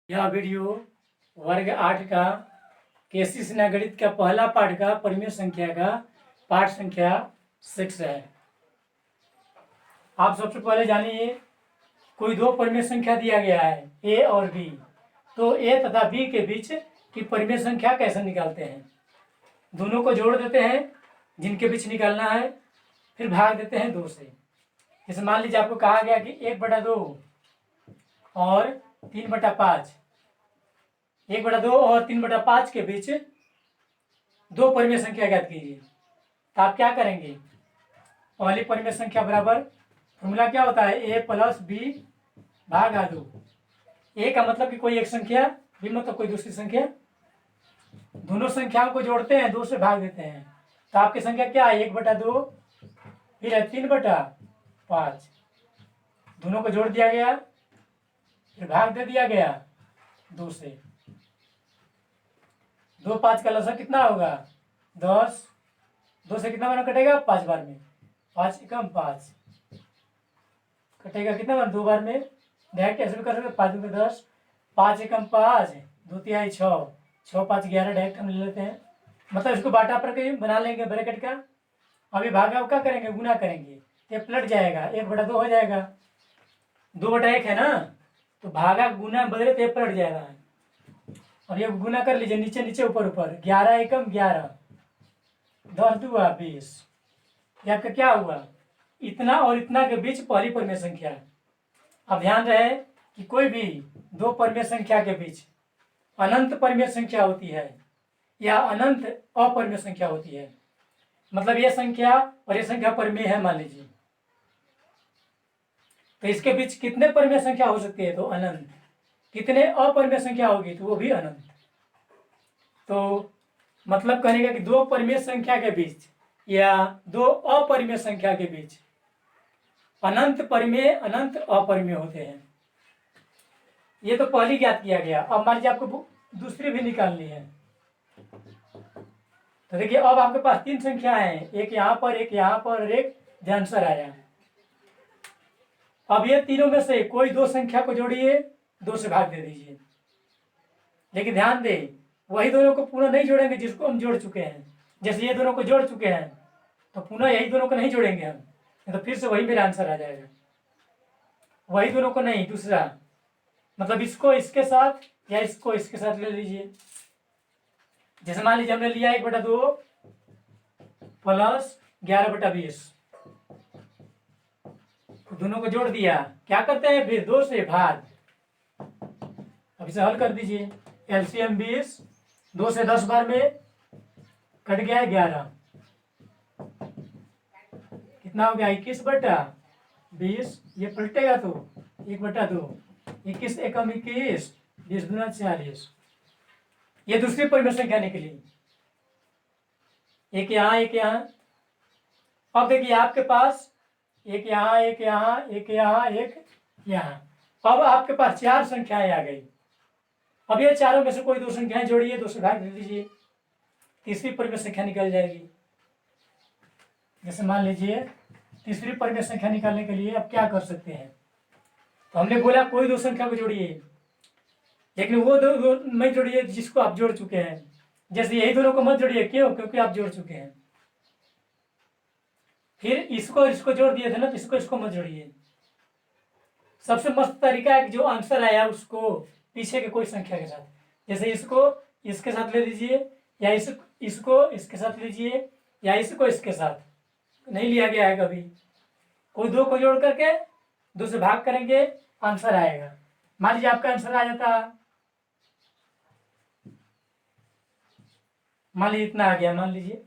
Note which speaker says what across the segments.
Speaker 1: यह वीडियो वर्ग 8 का केसी सिन्हा गणित का पहला पाठ का परिमेय संख्या का पाठ संख्या 6 है। आप सबसे पहले जानिए, कोई दो परिमेय संख्या दिया गया है ए और बी, तो ए तथा बी के बीच की परिमेय संख्या कैसे निकालते हैं। दोनों को जोड़ देते हैं, जिनके बीच निकालना है, फिर भाग देते हैं 2 से। जैसे मान लीजिए आपको कहा गया कि 1/2 और 3/5, 1/2 और 3/5 के बीच दो परिमेय संख्या ज्ञात कीजिए। तो आप क्या करेंगे, पहली परिमेय संख्या बराबर, फॉर्मूला क्या होता है, a + b भागा 2। a का मतलब कि कोई एक संख्या, b मतलब कोई दूसरी संख्या। दोनों संख्याओं को जोड़ते हैं, 2 से भाग देते हैं, तो आपकी संख्या क्या है, 1/2 फिर है 3/5। दोनों को जोड़ दिया गया, फिर भाग दे दिया गया 2 से। 2 5 का लसा कितना होगा, 10। 2 से कितना बार कटेगा, 5 बार में। 5 एकम 5 कटेगा कितना बार, 2 बार में। डायरेक्ट ऐसे भी कर सकते, 5 में 10, 5 एकम 5, 2 तिहाई 6, 6 5 11, डायरेक्ट हम ले लेते हैं। मतलब इसको बाटा पर के बना लेंगे ब्रैकेट का। अभी भागा क्या करेंगे, गुना करेंगे, ये पलट जाएगा, 1/2 हो जाएगा। 2/1 है ना, तो भागा गुना बदले तो ये पलट जाएगा। और ये गुना कर लीजिए, नीचे नीचे ऊपर ऊपर, 11 एकम 11, 10 दूआ 20। ये आपका क्या हुआ, इतना और इतना के बीच पहली परिमेय संख्या। अब ध्यान रहे कि कोई भी दो परिमेय संख्या के बीच अनंत परिमेय संख्या होती है या अनंत अपरिमेय संख्या होती है। मतलब ये संख्या और ये संख्या परिमेय है मान लीजिए, तो इसके बीच कितने परिमेय संख्या हो सकती है, तो अनंत। कितने अपरिमेय संख्या होगी, तो वो भी अनंत। तो मतलब कहने का कि दो परिमेय संख्या के बीच या दो अपरिमेय संख्या के बीच अनंत परिमेय अनंत अपरिमेय होते हैं। ये तो पहली ज्ञात किया गया। अब मान लीजिए आपको दूसरी भी निकालनी है, तो देखिए अब आपके पास 3 संख्याएं हैं, एक यहाँ पर, एक यहाँ पर और एक ध्यान से आया। अब ये तीनों में से कोई दो संख्या को जोड़िए, 2 से भाग दे दीजिए। लेकिन ध्यान दें, वही दोनों को पुनः नहीं जोड़ेंगे जिसको हम जोड़ चुके हैं। जैसे ये दोनों को जोड़ चुके हैं, तो पुनः यही दोनों को नहीं जोड़ेंगे हम, तो फिर से वही मेरा आंसर आ जाएगा। वही दोनों को नहीं, दूसरा, मतलब इसको इसके साथ या इसको इसके साथ ले लीजिए। जैसे मान लीजिए हमने लिया 1/2 प्लस 11/20, दोनों को जोड़ दिया। क्या करते हैं फिर, 2 से भाग। अब इसे हल कर दीजिए, एलसीएम 20, 2 से 10 बार में कट गया है 11, कितना हो गया, 21/20। ये पलटेगा तो 1/2, 21 एकम 21, 20 दूना 40। ये दूसरी परिमेय संख्या निकली, एक यहाँ एक यहाँ। अब देखिए आपके पास एक यहाँ एक यहाँ एक यहाँ एक यहाँ। अब आपके पास 4 संख्याएं आ गई। अब ये चारों में से कोई दो संख्याएं जोड़िए, 2 से भाग दे दीजिए, तीसरी परिमेय संख्या निकल जाएगी। जैसे मान लीजिए तीसरी परिमेय संख्या निकालने के लिए अब क्या कर सकते हैं, तो हमने बोला कोई दो संख्या को जोड़िए, लेकिन वो दो नहीं जोड़िए जिसको आप जोड़ चुके हैं। जैसे यही दोनों को मत जोड़िए, क्यों, क्योंकि आप जोड़ चुके हैं। फिर इसको और इसको जोड़ दिए थे ना, तो इसको इसको मत जोड़िए। सबसे मस्त तरीका है कि जो आंसर आया उसको पीछे के कोई संख्या के साथ, जैसे इसको इसके साथ ले लीजिए, या इसको इसके साथ लीजिए, या इसको इसके साथ। नहीं लिया गया है कभी। कोई दो को जोड़ करके 2 से भाग करेंगे, आंसर आएगा। मान लीजिए आपका आंसर आ जाता, मान लीजिए इतना आ गया, मान लीजिए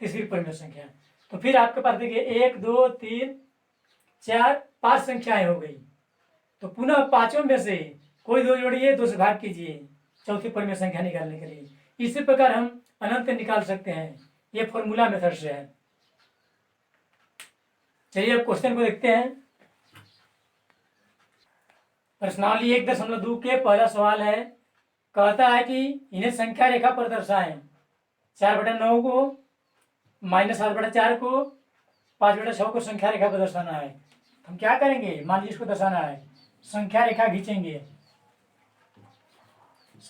Speaker 1: तीसरी परिमेय संख्या। तो फिर आपके पास देखिए 1 2 3 4 5 संख्याएं हो गई। तो पुनः पांचों में से कोई दो जोड़िए, 2 से भाग कीजिए चौथी परिमेय संख्या निकालने के लिए। इसी प्रकार हम अनंत निकाल सकते हैं, ये फॉर्मूला मेथड से है। चलिए अब क्वेश्चन को देखते हैं। प्रश्नावली 1.2 के पहला सवाल है, कहता है कि इन्हें संख्या रेखा पर दर्शाएं। 4/9 को, -7/4 को, 5/6 को संख्या रेखा पर दर्शाना है। हम क्या करेंगे, मान लीजिए इसको दर्शाना है, संख्या रेखा खींचेंगे।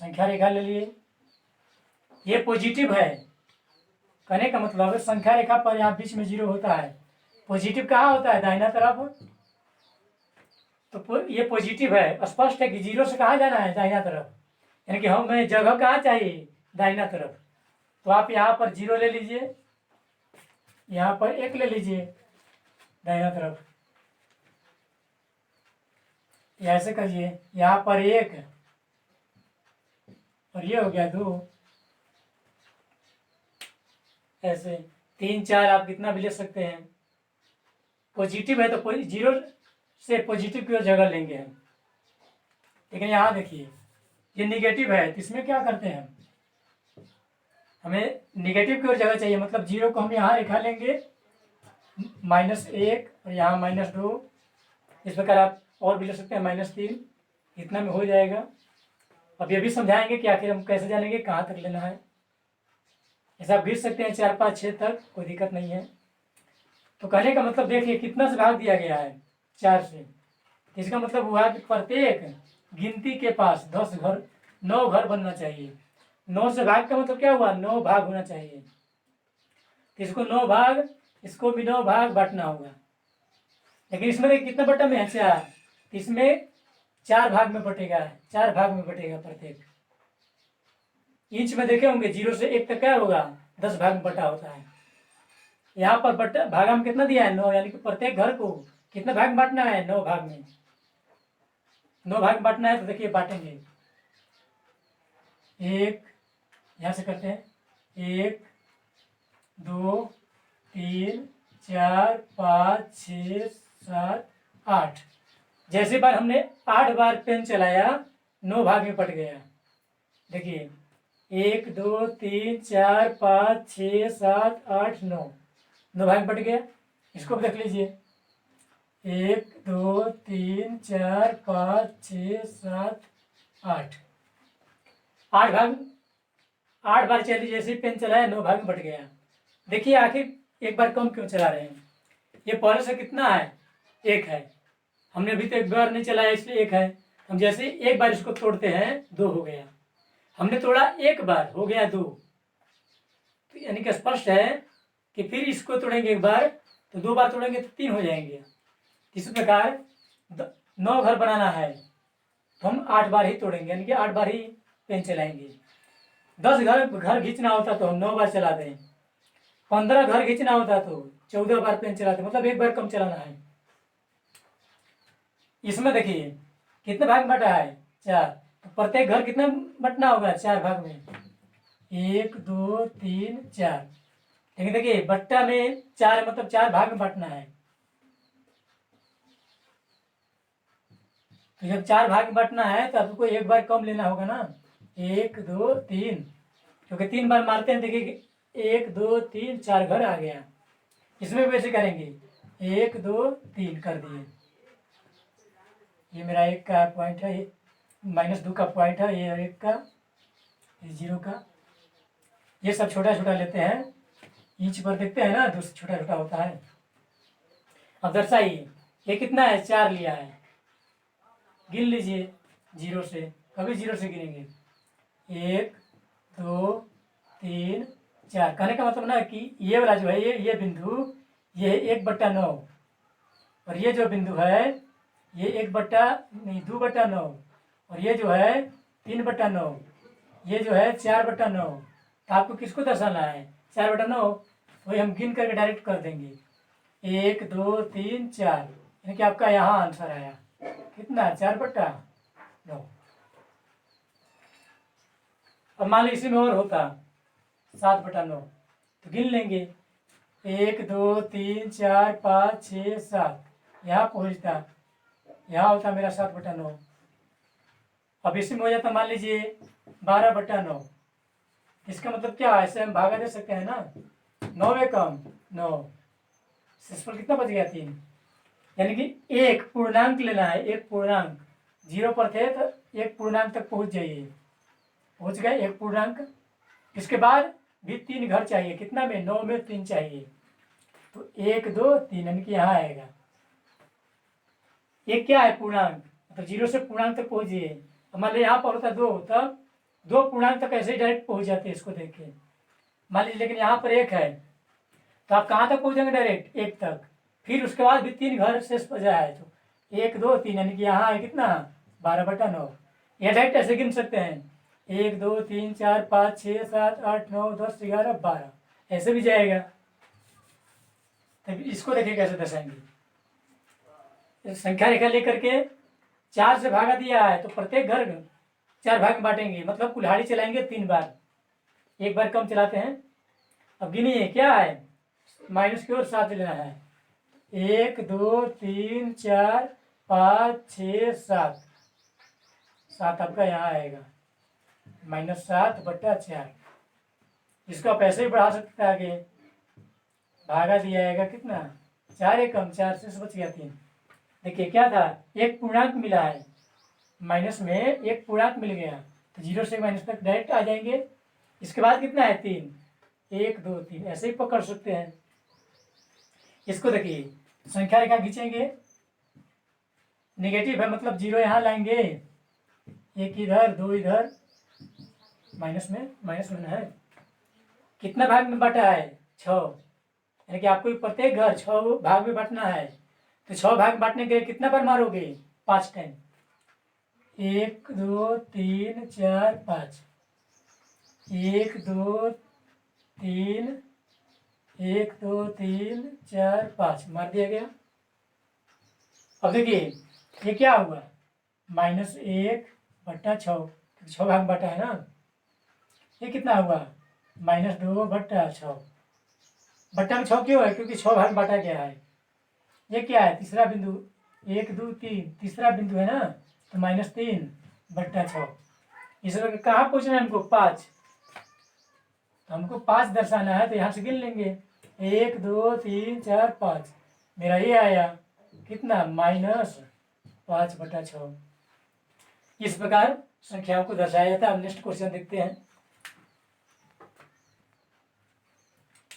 Speaker 1: संख्या रेखा ले लिए, ये पॉजिटिव है। कहने का मतलब है संख्या रेखा पर यहाँ बीच में 0 होता है। पॉजिटिव कहाँ होता है? दाहिना तरफ। तो ये पॉजिटिव है, स्पष्ट है कि 0 से कहाँ जाना है? दाहिना तरफ। यानी कि हमें जगह कहाँ चाहिए? दाहिना तरफ। तो आप यहाँ पर 0 ले लीजिए, यहाँ पर 1 ले लीजिए दाहिना तरफ, ऐसे करिए। यहाँ पर 1 और ये हो गया 2, ऐसे 3 4 आप कितना भी ले सकते हैं। पॉजिटिव है तो 0 से पॉजिटिव की ओर जगह लेंगे हम। लेकिन यहाँ देखिए ये निगेटिव है, तो इसमें क्या करते हैं? हमें निगेटिव की ओर जगह चाहिए, मतलब 0 को हम यहाँ रेखा लेंगे, -1 और यहाँ -2। इस प्रकार आप और भी ले सकते हैं, -3, इतना में हो जाएगा। अब ये भी समझाएंगे कि आखिर हम कैसे जानेंगे कहाँ तक लेना है। ऐसा आप गिर सकते हैं 4 5 6 तक, कोई दिक्कत नहीं है। तो कहने का मतलब देखिए कितना से भाग दिया गया है? 4 से। इसका मतलब हुआ कि प्रत्येक गिनती के पास 10 घर 9 घर बनना चाहिए। 9 से भाग का मतलब क्या हुआ? 9 भाग होना चाहिए। इसको 9 भाग, इसको भी 9 भाग बांटना होगा। लेकिन इसमें देखिए कितना बटा में है? 4। इसमें 4 भाग में बटेगा, 4 भाग में बटेगा प्रत्येक। इंच में देखे होंगे 0 से 1 तक क्या होगा? 10 भाग में बटा होता है। यहाँ पर बटा भागा में कितना दिया है? 9, यानी कि प्रत्येक घर को कितना भाग में बांटना है? 9 भाग में। 9 भाग में बांटना है तो देखिए बांटेंगे। 1, यहाँ से करते हैं, 1 2 3 4 5 6 7 8। जैसे बार हमने 8 बार पेन चलाया, 9 भाग में बट गया। देखिए 1 2 3 4 5 6 7 8 9, 9 भाग में बट गया। इसको भी देख लीजिए, 1 2 3 4 5 6 7 8, 8 भाग, 8 बार चलिए जैसे ही पेन चलाया 9 भाग में बट गया। देखिए आखिर एक बार कम क्यों चला रहे हैं? ये पहले से कितना है? 1 है। हमने अभी तो एक बार नहीं चलाया इसलिए 1 है। हम जैसे ही एक बार इसको तोड़ते हैं 2 हो गया। हमने तोड़ा 1 बार, हो गया 2। तो यानी कि स्पष्ट है कि फिर इसको तोड़ेंगे एक बार तो 2 बार तोड़ेंगे तो 3 हो जाएंगे। इसी प्रकार 9 घर बनाना है तो हम 8 बार ही तोड़ेंगे, यानी कि 8 बार ही पेन चलाएंगे। 10 घर खींचना होता तो हम 9 बार चला दें। 15 घर खींचना होता तो 14 बार पेन चलाते, मतलब 1 बार कम चलाना है। इसमें देखिए कितने भाग बटा है? 4। तो प्रत्येक घर कितना बटना होगा? 4 भाग में, 1 2 3 4। लेकिन देखिए बट्टा में 4 मतलब 4 भाग में बांटना है। तो जब 4 भाग में बांटना है तो आपको 1 बार कम लेना होगा ना। 1 2 3, क्योंकि 3 बार मारते हैं। देखिए 1 2 3 4 घर आ गया। इसमें भी वैसे करेंगे, 1 2 3 कर दिए। ये मेरा 1 का पॉइंट है, -2 का पॉइंट है, ये 1 का, ये 0 का। ये सब छोटा छोटा लेते हैं, इंच पर देखते हैं ना, दूसरा छोटा छोटा होता है। अब दर्शाइए ये कितना है? 4 लिया है। गिन लीजिए 0 से, कभी 0 से गिनेंगे, 1 2 3 4। कहने का मतलब ना कि ये वाला जो है ये बिंदु, ये 1/9, और ये जो बिंदु है ये 2/9, और ये जो है 3/9, ये जो है 4/9। तो आपको किसको दर्शाना है? 4/9। वही हम गिन करके डायरेक्ट कर देंगे, 1 2 3 4, यानी कि आपका यहाँ आंसर आया कितना? 4/9। अब मान ली इसी में और होता 7/9, तो गिन लेंगे, 1 2 3 4 5 6 7, यहाँ पहुँचता, यहाँ होता मेरा 7/9। अब इसी में हो जाता मान लीजिए 12/9। इसका मतलब क्या है? ऐसे हम भागा दे सकते हैं ना, 9 में कम 9, पर कितना बच गया? 3। यानी कि एक पूर्णांक लेना है, एक पूर्णांक। 0 पर थे तो एक पूर्णांक तक पहुंच जाइए, पहुंच गए एक पूर्णांक। इसके बाद भी 3 घर चाहिए, कितना में? 9 में 3 चाहिए, तो 1 2 3, यानी कि यहाँ आएगा। ये क्या है? पूर्णांक। तो 0 से पूर्णांक तक पहुंचिए। मान लीजिए यहाँ पर होता 2, तब दो पूर्णांक तक ऐसे ही डायरेक्ट पहुंच जाते हैं इसको देख के। मान लीजिए लेकिन यहाँ पर 1 है तो आप कहाँ तक पहुँचेंगे? डायरेक्ट 1 तक। फिर उसके बाद भी 3 घर शेष बचा है तो 1 2 3, यानी कि यहाँ है कितना 12/9। यह डायरेक्ट ऐसे गिन सकते हैं 1 2 3 4 5 6 7 8 9 10 11 12, ऐसे भी जाएगा। तब इसको देखिए कैसे दर्शाएंगे। संख्या रेखा लेकर के 4 से भागा दिया है तो प्रत्येक घर 4 भाग में बांटेंगे, मतलब कुल्हाड़ी चलाएंगे 3 बार, एक बार कम चलाते हैं। अब गिनिए क्या है, माइनस की ओर 7 लेना है। 1 2 3 4 5 6 7, 7 आपका यहाँ आएगा -7/4। इसको आप ऐसे ही बढ़ा सकते हैं आगे, भागा दिया जाएगा कितना 4 एकम 4 से बच गया 3। देखिए क्या था, एक पूर्णांक मिला है, माइनस में एक पूर्णांक मिल गया तो 0 से माइनस तक डायरेक्ट आ जाएंगे। इसके बाद कितना है 3, 1 2 3, ऐसे ही पकड़ सकते हैं। इसको देखिए संख्या रेखा खींचेंगे, नेगेटिव है मतलब 0 यहाँ लाएंगे, 1 इधर 2 इधर, माइनस में है। कितना भाग में बांटा है 6, यानी कि आपको प्रत्येक घर 6 भाग में बांटना है। तो 6 भाग में बांटने के लिए कितना बार मारोगे 5 टाइम, 1 2 3 4 5, 1 2 3 1 2 3 4 5 मार दिया गया। अब देखिए ये क्या हुआ -1/6, 6 भाग में बांटा है ना। ये कितना हुआ -2/6, बट्टा में 6 क्यों है, क्योंकि 6 भाग में बांटा गया है। ये क्या है तीसरा बिंदु, 1 2 3 तीसरा बिंदु है ना, तो -3/6। इस वक्त कहाँ पहुँचना है हमको 5, तो हमको 5 दर्शाना है, तो यहाँ से गिन लेंगे 1 2 3 4 5, मेरा ये आया कितना -5/6। इस प्रकार संख्याओं को दर्शाया जाता है। अब नेक्स्ट क्वेश्चन देखते हैं।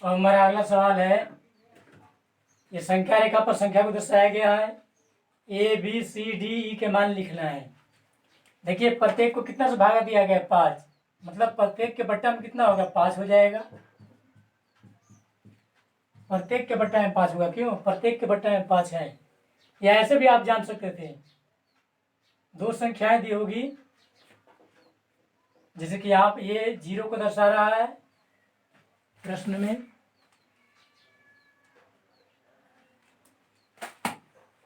Speaker 1: और हमारा अगला सवाल है, ये संख्या रेखा पर संख्या को दर्शाया गया है, ABCDE के मान लिखना है। देखिए प्रत्येक को कितना से भागा दिया गया 5, मतलब प्रत्येक के बट्टा में कितना होगा 5 हो जाएगा। प्रत्येक के बट्टा में 5 होगा, क्यों, प्रत्येक के बट्टा में 5 है। या ऐसे भी आप जान सकते थे, दो संख्याएं दी होगी, जैसे कि आप ये 0 को दर्शा रहा है प्रश्न में,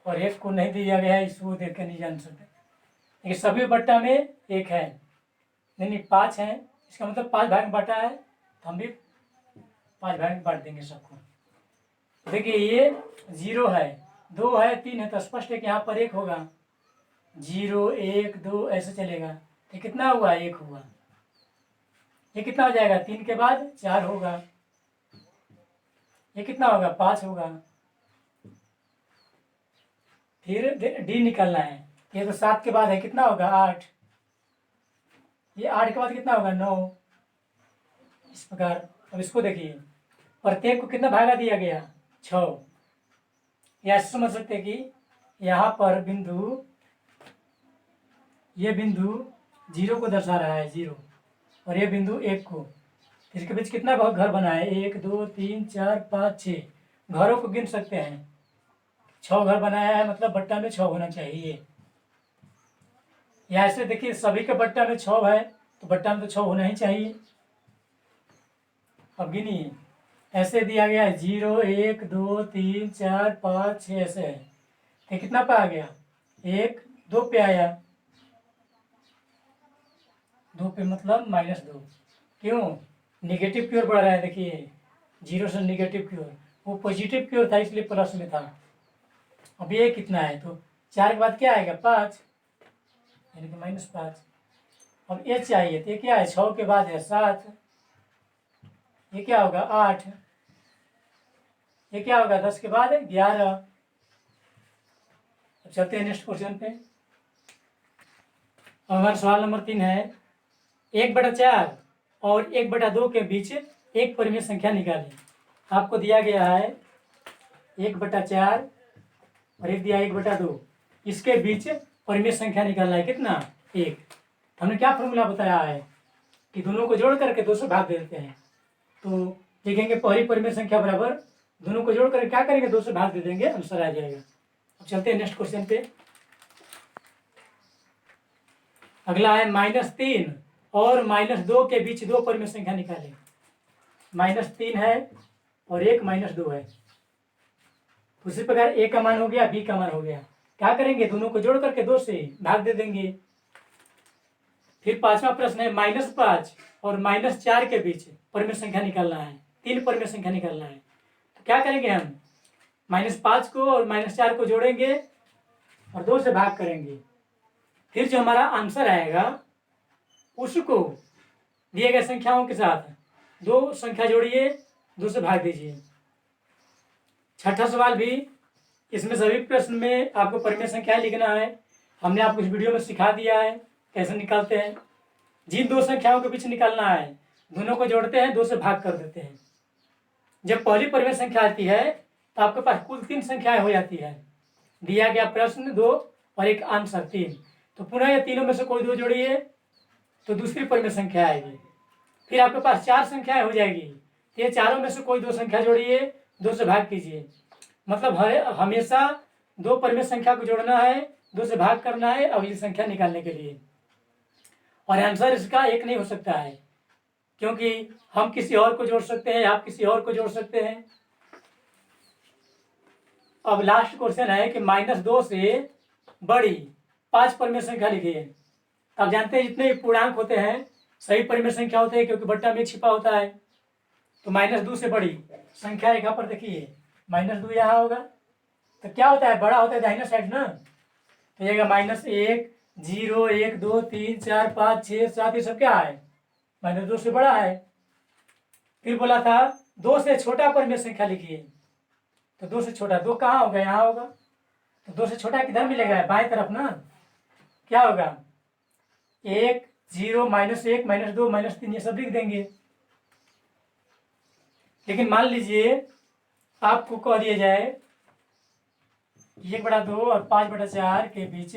Speaker 1: और 1 को नहीं दिया गया है, इसको देख कर नहीं जान सकते। लेकिन सभी बट्टा में 1 है, नहीं 5 है, इसका मतलब 5 भाग में बांटा है, तो हम भी 5 भाग में बांट देंगे सबको। देखिए ये 0 है, 2 है, 3 है, तो स्पष्ट है कि यहाँ पर 1 होगा। 0 1 2 ऐसे चलेगा, तो कितना हुआ 1 हुआ। ये कितना हो जाएगा 3 के बाद 4 होगा, ये कितना होगा 5 होगा। फिर डी निकालना है, ये तो 7 के बाद है, कितना होगा 8, ये 8 के बाद कितना होगा 9। इस प्रकार अब इसको देखिए, प्रत्येक को कितना भागा दिया गया 6। या समझ सकते हैं कि यहाँ पर बिंदु, ये बिंदु 0 को दर्शा रहा है 0, और ये बिंदु 1 को, इसके बीच कितना घर बना है 1 2 3 4 5 6, घरों को गिन सकते हैं। 6 घर बनाया है, मतलब बट्टा में 6 होना चाहिए। या ऐसे देखिए सभी के बट्टा में 6 है, तो बट्टा में तो 6 होना ही चाहिए। अब गिनिए, ऐसे दिया गया है 0 1 2 3 4 5 6 ऐसे है, तो कितना पे आ गया 1 2 पे आया, 2 पे मतलब -2, क्यों, निगेटिव की ओर बढ़ रहा है। देखिए 0 से निगेटिव की ओर, वो पॉजिटिव की ओर था इसलिए प्लस में था। अब ये कितना है, तो 4 के बाद क्या आएगा 5, यानी कि -5। अब ये चाहिए, तो ये क्या है 6 के बाद है 7, ये क्या होगा 8, ये क्या होगा 10 के बाद 11। अब चलते हैं नेक्स्ट क्वेश्चन पे। अब हमारा सवाल नंबर 3 है, 1/4 और 1/2 के बीच एक परिमेय संख्या निकालें। आपको दिया गया है 1/4 और एक दिया 1/2, इसके बीच परिमेय संख्या निकालना है कितना 1। हमने क्या फॉर्मूला बताया है, कि दोनों को जोड़ करके 2 से भाग दे देते हैं। तो लिखेंगे पहली परिमेय संख्या बराबर दोनों को जोड़ करके क्या करेंगे 2 से भाग दे देंगे, आंसर आ जाएगा। अब चलते हैं नेक्स्ट क्वेश्चन पे। अगला है -3 और -2 के बीच 2 परिमेय संख्या निकालें। -3 है और एक -2 है। उसी प्रकार ए का मान हो गया, बी का मान हो गया। क्या करेंगे दोनों को जोड़ करके 2 से भाग दे देंगे। फिर 5वां प्रश्न है -5 और -4 के बीच परिमेय संख्या निकालना है, 3 परिमेय संख्या निकालना है। तो क्या करेंगे हम -5 को और -4 को जोड़ेंगे और 2 से भाग करेंगे। फिर जो हमारा आंसर आएगा उसको दिए गए संख्याओं के साथ 2 संख्या जोड़िए, 2 से भाग दीजिए। छठा सवाल भी, इसमें सभी प्रश्न में आपको परिमेय संख्या लिखना है। हमने आपको इस वीडियो में सिखा दिया है कैसे निकालते हैं। जिन 2 संख्याओं के बीच निकालना है दोनों को जोड़ते हैं, 2 से भाग कर देते हैं। जब पहली परिमेय संख्या आती है तो आपके पास कुल 3 संख्याएं हो जाती है। दिया गया प्रश्न 2 और एक आंसर 3। तो पुनः ये तीनों में से कोई 2 जोड़िए तो दूसरी परिमेय संख्या आएगी। फिर आपके पास 4 संख्याएं हो जाएगी। ये चारों में से कोई 2 संख्या जोड़िए, 2 से भाग कीजिए। मतलब हमेशा 2 परिमेय संख्या को जोड़ना है, 2 से भाग करना है अगली संख्या निकालने के लिए। और आंसर इसका एक नहीं हो सकता है, क्योंकि हम किसी और को जोड़ सकते हैं, आप किसी और को जोड़ सकते हैं। अब लास्ट क्वेश्चन है कि -2 से बड़ी 5 परिमेय संख्या लिखिए। आप जानते हैं जितने पूर्णांक होते हैं सही परिमेय संख्या होते हैं, क्योंकि बट्टा में छिपा होता है। तो -2 से बड़ी संख्या रेखा पर देखिए, -2 यहाँ होगा। तो क्या होता है, बड़ा होता है दाहिना साइड ना। तो ये -1 0 1 2 3 4 5 6 7 ये सब क्या है, -2 से बड़ा है। फिर बोला था 2 से छोटा परिमेय संख्या लिखिए। तो 2 से छोटा 2 कहाँ होगा, यहाँ होगा। तो 2 से छोटा किधर मिलेगा, बाएं तरफ ना। क्या होगा 1 0 -1 -2 -3 ये सब लिख देंगे। लेकिन मान लीजिए आपको कह दिया जाए 1/2 और 5/4 के बीच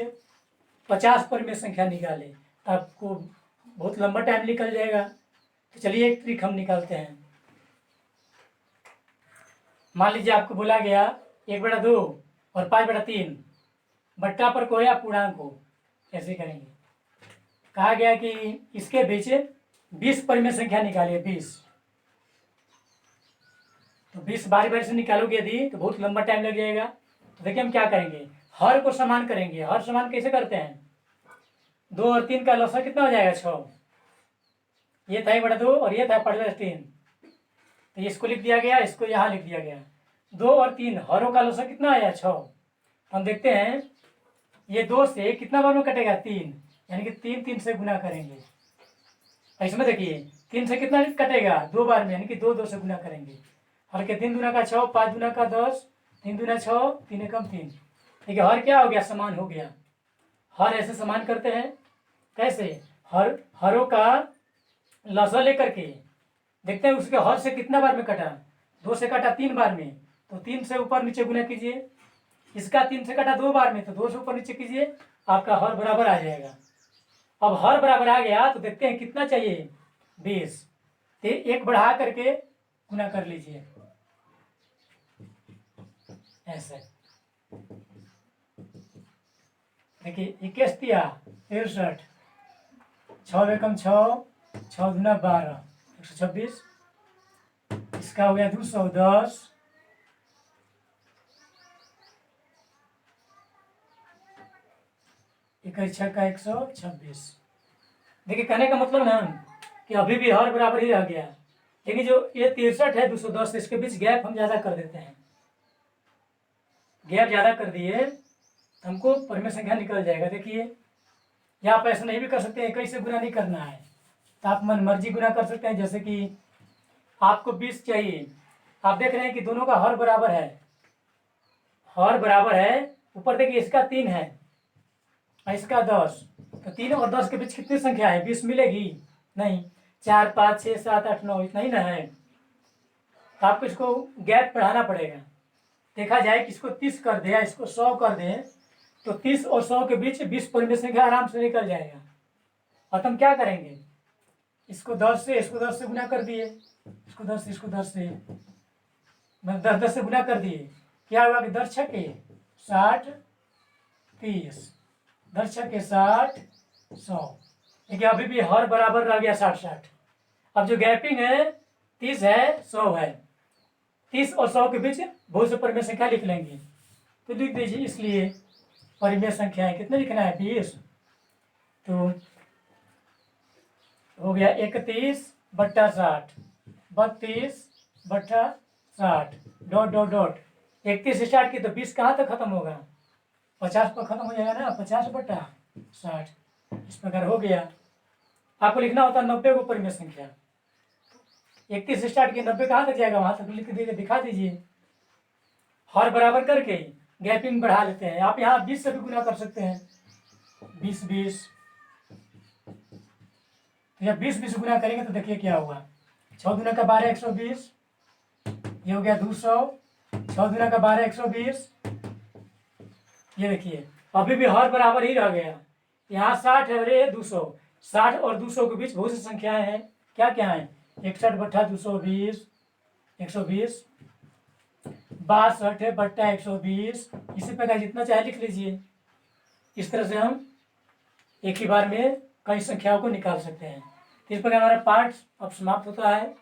Speaker 1: 50 परिमेय संख्या निकाले, तो आपको बहुत लंबा टाइम निकल जाएगा। तो चलिए एक ट्रिक हम निकालते हैं। मान लीजिए आपको बोला गया 1/2 और 5/3 बट्टा पर को या पूर्णांक को, कैसे करेंगे। कहा गया कि इसके बीच 20 परिमेय संख्या निकालिए, 20। तो 20 बारी बारी से निकालोगे यदि तो बहुत लंबा टाइम लग जाएगा। तो देखिए हम क्या करेंगे, हर को समान करेंगे। हर समान कैसे करते हैं, 2 और 3 का लसा कितना हो जाएगा 6। ये था 1/2 और ये था 5/3। तो इसको लिख दिया गया, इसको यहाँ लिख दिया गया। 2 और 3 हरों का लसा कितना आया 6। हम देखते हैं ये 2 से कितना बार में कटेगा 3, यानी कि 3 3 से गुना करेंगे। इसमें देखिए 3 से कितना कटेगा 2 बार में, यानी कि 2 2 से गुना करेंगे। हर के 3 दूना का 6, 5 दूना का 10, 3 दूना 6, 3 एकम 3। देखिए हर क्या हो गया, समान हो गया। हर ऐसे समान करते हैं, कैसे, हरों का लसा लेकर के देखते हैं उसके हर से कितना बार में कटा। 2 से कटा 3 बार में, तो 3 से ऊपर नीचे गुना कीजिए। इसका 3 से कटा 2 बार में, तो 2 से ऊपर नीचे कीजिए, आपका हर बराबर आ जाएगा। अब हर बराबर आ गया तो देखते हैं कितना चाहिए, 20। तो 1 बढ़ा करके गुना कर लीजिए ऐसे। देखिए 21 दिया 63, 6 एकम 6, 6 दूना 12, 126। इसका हो गया 210, इक्कीस छक्का 126। देखिए कहने का मतलब ना कि अभी भी हर बराबर ही रह गया, लेकिन जो ये 63 है 210 इसके बीच गैप हम ज्यादा कर देते हैं। गैप ज्यादा कर दिए तो हमको परिमेय संख्या निकल जाएगा। देखिए यहाँ आप ऐसा नहीं भी कर सकते हैं, 21 से गुना नहीं करना है, तो आप मन मर्जी गुना कर सकते हैं। जैसे कि आपको 20 चाहिए, आप देख रहे हैं कि दोनों का हर बराबर है, हर बराबर है। ऊपर देखिए इसका 3 है और इसका 10, तो 3 और 10 के बीच कितनी संख्या है, 20 मिलेगी नहीं। 4 5 6 7 8 9 इतना ही ना है, तो आपको इसको गैप बढ़ाना पड़ेगा। देखा जाए कि इसको 30 कर दे या इसको 100 कर दे, तो 30 और 100 के बीच 20 परिमेय संख्या आराम से निकल जाएगा। और हम क्या करेंगे, इसको 10 से, इसको 10 से गुना कर दिए, इसको 10 से मतलब 10 से गुना कर दिए। क्या हुआ कि 10 छक्के 60 30, 10 छक्के 60 100। देखिए अभी भी हर बराबर रह गया 60-60। अब जो गैपिंग है 30 है 100 है, 30 और 100 के बीच बहुत से परिमेय संख्या लिख लेंगे। तो लिख दीजिए, इसलिए परिमेय संख्याएं कितने लिखना है 20। तो हो गया 31/60, 32/60 डॉट डॉट डॉट 31 स्टार्ट की तो 20 कहाँ तक खत्म होगा, 50 पर खत्म हो जाएगा ना, 50/60। इस प्रकार हो गया। आपको लिखना होता है 90 को परिमेय संख्या। 31 स्टार्ट की 90 कहाँ तक जाएगा, वहां तक लिख दीजिए, दिखा दीजिए। हर बराबर करके गैपिंग बढ़ा लेते हैं। आप यहाँ 20 से भी गुना कर सकते हैं, 20 जब 20 गुना करेंगे तो देखिए क्या होगा। 6 दूना का 12 120, ये हो गया 200। 6 दूना का 12 120, ये देखिए अभी भी हर बराबर ही रह गया। यहाँ 60 है और ये 200। 60 और 200 के बीच बहुत सी संख्याएं हैं। क्या क्या है, 61/220, 120, 62/120। इसी प्रकार जितना चाहे लिख लीजिए। इस तरह से हम एक ही बार में कई संख्याओं को निकाल सकते हैं। इस प्रकार हमारा पाठ अब समाप्त होता है।